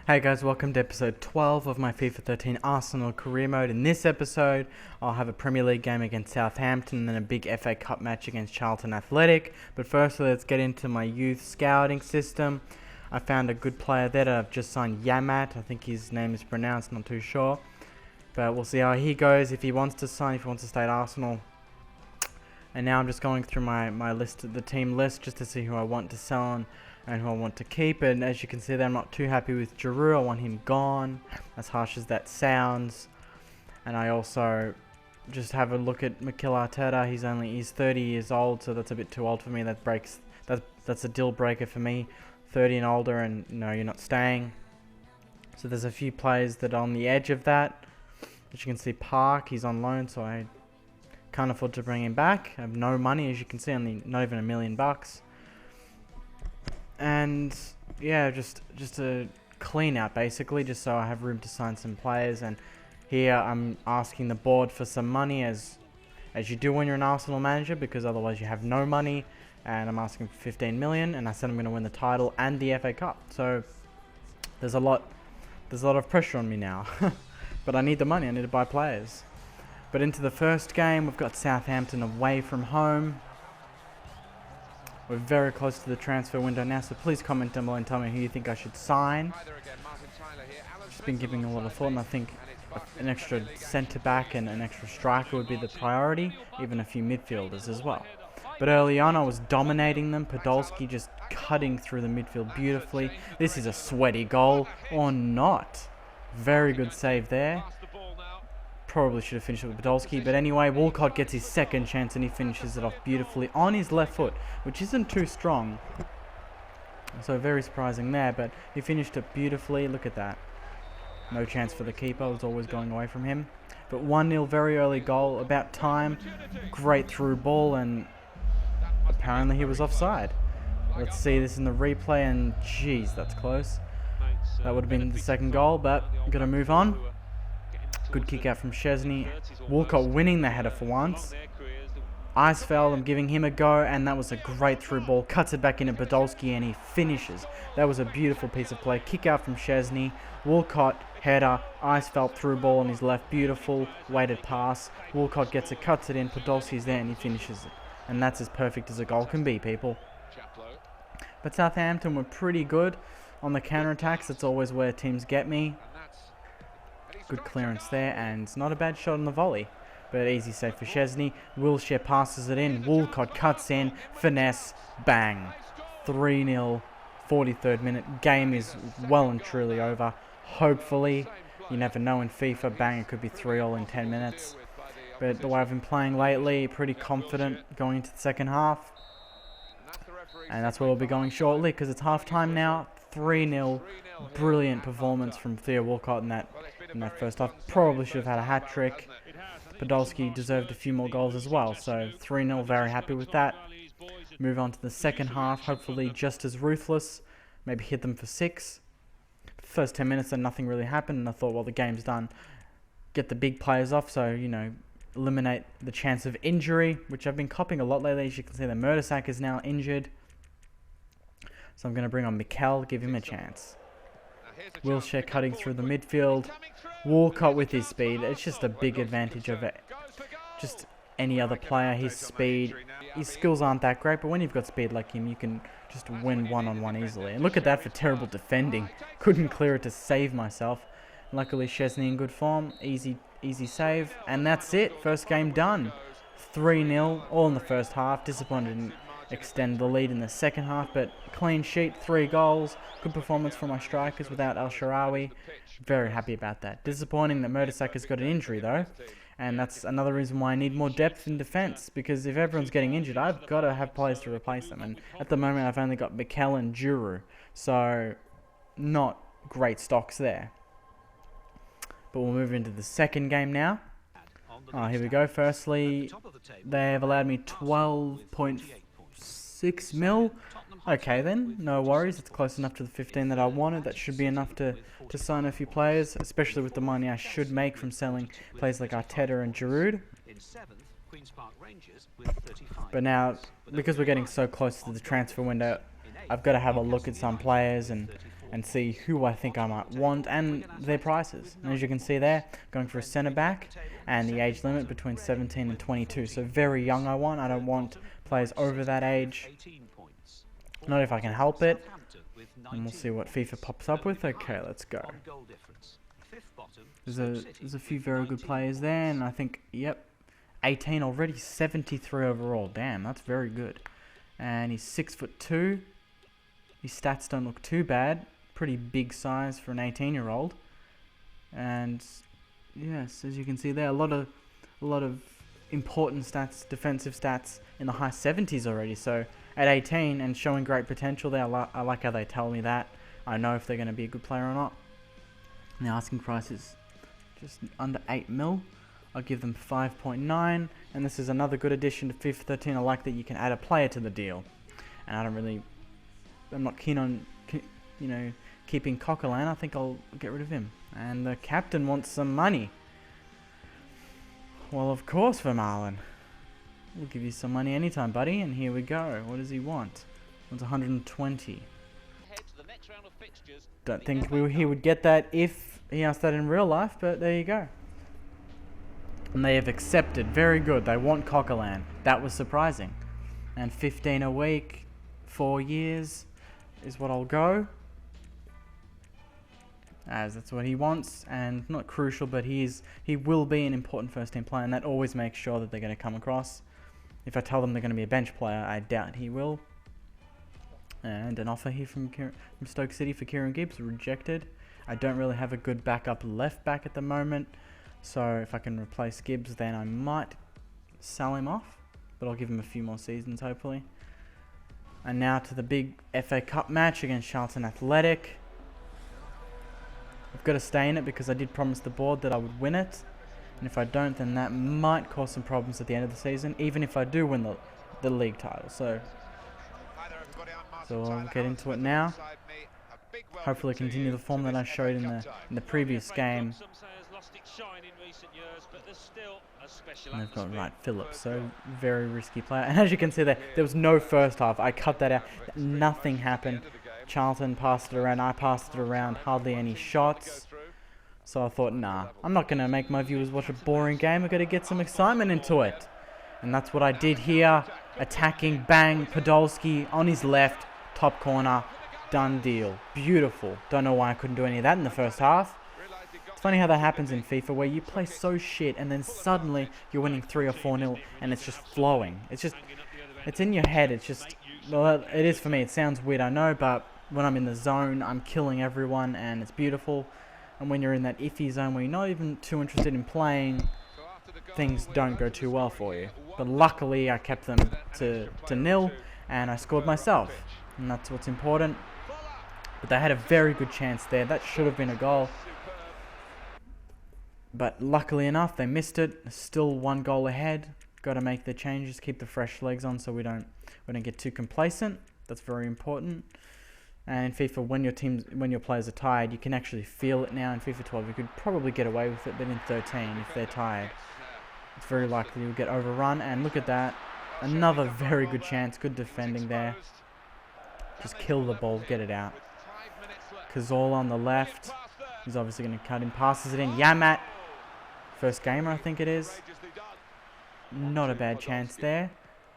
Hey guys, welcome to episode 12 of my FIFA 13 Arsenal career mode. In this episode, I'll have a Premier League game against Southampton and then a big FA Cup match against Charlton Athletic. But first, let's get into my youth scouting system. I found a good player there that I've just signed, Yamat. I think his name is pronounced, not too sure. But we'll see how he goes, if he wants to sign, if he wants to stay at Arsenal. And now I'm just going through my list, the team list, just to see who I want to sell on and who I want to keep. And as you can see there, I'm not too happy with Giroud. I want him gone, as harsh as that sounds. And I also just have a look at Mikel Arteta. He's 30 years old, so that's a bit too old for me. That's a deal breaker for me. 30 and older, and no, you're not staying. So there's a few players that are on the edge of that. As you can see, Park, he's on loan, so I can't afford to bring him back. I have no money, as you can see, only not even $1 million. And yeah, just a clean out basically, just so I have room to sign some players. And here I'm asking the board for some money, as you do when you're an Arsenal manager, because otherwise you have no money. And I'm asking for 15 million, and I said I'm going to win the title and the FA Cup. So there's a lot of pressure on me now. But I need the money. I need to buy players. But into the first game, we've got Southampton away from home. We're very close to the transfer window now, so please comment down below and tell me who you think I should sign. Just been giving a lot of thought, and I think an extra centre-back and an extra striker would be the priority, even a few midfielders as well. But early on, I was dominating them. Podolski just cutting through the midfield beautifully. This is a sweaty goal, or not. Very good save there. Probably should have finished it with Podolski, but anyway, Walcott gets his second chance and he finishes it off beautifully on his left foot, which isn't too strong. So very surprising there, but he finished it beautifully. Look at that. No chance for the keeper. I was always going away from him. But 1-0, very early goal, about time. Great through ball, and apparently he was offside. Let's see this in the replay, and jeez, that's close. That would have been the second goal, but got to move on. Good kick out from Szczesny. Walcott winning the header for once. Eisfeld, I'm giving him a go, and that was a great through ball. Cuts it back into Podolski, and he finishes. That was a beautiful piece of play. Kick out from Szczesny. Walcott, header. Eisfeld through ball on his left. Beautiful. Weighted pass. Walcott gets it, cuts it in. Podolski's there, and he finishes it. And that's as perfect as a goal can be, people. But Southampton were pretty good on the counter-attacks. That's always where teams get me. Good clearance there, and it's not a bad shot on the volley. But easy save for Szczesny. Wilshere passes it in. Walcott cuts in. Finesse. Bang. 3-0. 43rd minute. Game is well and truly over. Hopefully. You never know in FIFA. Bang, it could be 3-0 in 10 minutes. But the way I've been playing lately, pretty confident going into the second half. And that's where we'll be going shortly, because it's half-time now. 3-0. Brilliant performance from Theo Walcott in that first half. Probably should have had a hat-trick. Podolski deserved a few more goals as well. So 3-0, very happy with that. Move on to the second half. Hopefully just as ruthless. Maybe hit them for 6. First 10 minutes then nothing really happened. And I thought, well, the game's done. Get the big players off. So, you know, eliminate the chance of injury, which I've been copying a lot lately. As you can see, the Mertesacker is now injured. So I'm going to bring on Mikel, give him a chance. Wilshere cutting through the midfield. Walcott with his speed. It's just a big advantage over just any other player. His speed, his skills aren't that great, but when you've got speed like him, you can just win one-on-one easily. And look at that for terrible defending. Couldn't clear it to save myself. Luckily, Szczesny in good form. Easy save. And that's it. First game done. 3-0, all in the first half. Disappointed in extend the lead in the second half, but clean sheet, 3 goals, good performance from my strikers without El Shaarawy. Very happy about that. Disappointing that Mertesacker's got an injury though, and that's another reason why I need more depth in defence, because if everyone's getting injured, I've got to have players to replace them, and at the moment I've only got Mikel and Giroud, so not great stocks there. But we'll move into the second game now. Here we go. Firstly, they have allowed me 12.6 mil. Okay then, no worries. It's close enough to the 15 that I wanted. That should be enough to sign a few players, especially with the money I should make from selling players like Arteta and Giroud. But now, because we're getting so close to the transfer window, I've got to have a look at some players and and see who I think I might want and their prices. And as you can see there, going for a centre back, and the age limit between 17 and 22. So very young I want. I don't want players over that age. Not if I can help it. And we'll see what FIFA pops up with. Okay, let's go. There's a few very good players there, and I think, yep, 18 already, 73 overall. Damn, that's very good. And he's 6'2". His stats don't look too bad. Pretty big size for an 18-year-old. And yes, as you can see there, a lot of important stats, defensive stats in the high 70s already. So at 18 and showing great potential there, I like how they tell me that. I know if they're going to be a good player or not. And the asking price is just under 8 mil. I'll give them 5.9, and this is another good addition to FIFA 13. I like that you can add a player to the deal, and I'm not keen on, keeping Coquelin. I think I'll get rid of him. And the captain wants some money. Well, of course, Vermaelen. We'll give you some money anytime, buddy. And here we go. What does he want? He wants 120. Don't think he would get that if he asked that in real life, but there you go. And they have accepted. Very good. They want Coquelin. That was surprising. And 15 a week, 4 years is what I'll go. As that's what he wants, and not crucial, but he will be an important first team player, and that always makes sure that they're going to come across. If I tell them they're going to be a bench player, I doubt he will. And an offer here from Stoke City for Kieran Gibbs, rejected. I don't really have a good backup left back at the moment, so if I can replace Gibbs, then I might sell him off, but I'll give him a few more seasons, hopefully. And now to the big FA Cup match against Charlton Athletic. I've got to stay in it because I did promise the board that I would win it. And if I don't, then that might cause some problems at the end of the season, even if I do win the league title. So I'll get into it now. Hopefully continue the form that I showed in the previous game. And they've got Wright Phillips, so very risky player. And as you can see there was no first half. I cut that out. Nothing happened. Charlton passed it around. I passed it around. Hardly any shots. So I thought, nah, I'm not going to make my viewers watch a boring game. I've got to get some excitement into it. And that's what I did here. Attacking, bang, Podolski on his left, top corner. Done deal. Beautiful. Don't know why I couldn't do any of that in the first half. It's funny how that happens in FIFA, where you play so shit and then suddenly you're winning 3 or 4-0 and it's just flowing. It's in your head. It's just, well, it is for me. It sounds weird, I know, but when I'm in the zone, I'm killing everyone and it's beautiful. And when you're in that iffy zone where you're not even too interested in playing, things don't go too well for you. But luckily, I kept them to 0 and I scored myself. And that's what's important. But they had a very good chance there. That should have been a goal. But luckily enough, they missed it. Still 1 goal ahead. Got to make the changes, keep the fresh legs on so we don't get too complacent. That's very important. And in FIFA, when your players are tired, you can actually feel it now. In FIFA 12, you could probably get away with it, but in 13, if they're tired, it's very likely you'll get overrun. And look at that. Another very good chance. Good defending there. Just kill the ball, get it out. Cazorla on the left. He's obviously going to cut him. Passes it in. Yamat. First gamer, I think it is. Not a bad chance there.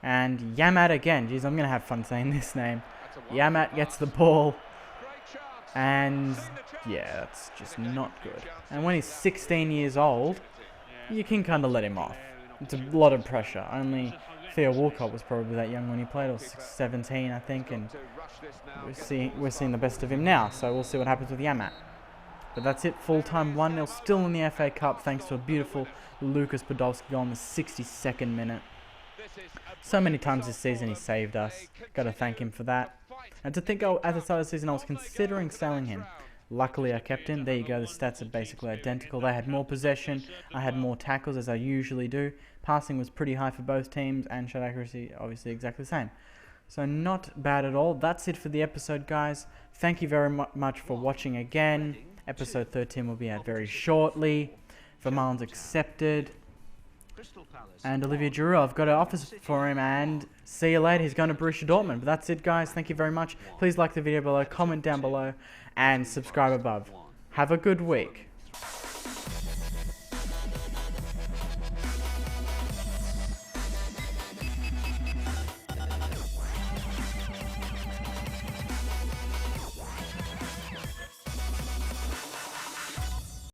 And Yamat again. Jeez, I'm going to have fun saying this name. Yamat gets the ball. And yeah, that's just not good. And when he's 16 years old, you can kind of let him off. It's a lot of pressure. Only Theo Walcott was probably that young when he played, or 17, I think, and we're seeing the best of him now. So we'll see what happens with Yamat. But that's it, full-time 1-0, still in the FA Cup, thanks to a beautiful Lucas Podolski goal in the 62nd minute. So many times this season he saved us. Got to thank him for that. And to think, at the start of the season I was considering selling him. Luckily I kept him. There you go, the stats are basically identical. They had more possession, I had more tackles as I usually do. Passing was pretty high for both teams, and shot accuracy obviously exactly the same. So not bad at all. That's it for the episode, guys. Thank you very much for watching again. Episode 13 will be out very shortly. Vermaelen's accepted. And Olivier Giroud, I've got an offer for him, and see you later. He's going to Borussia Dortmund. But that's it, guys. Thank you very much. Please like the video below, comment down below, and subscribe above. Have a good week.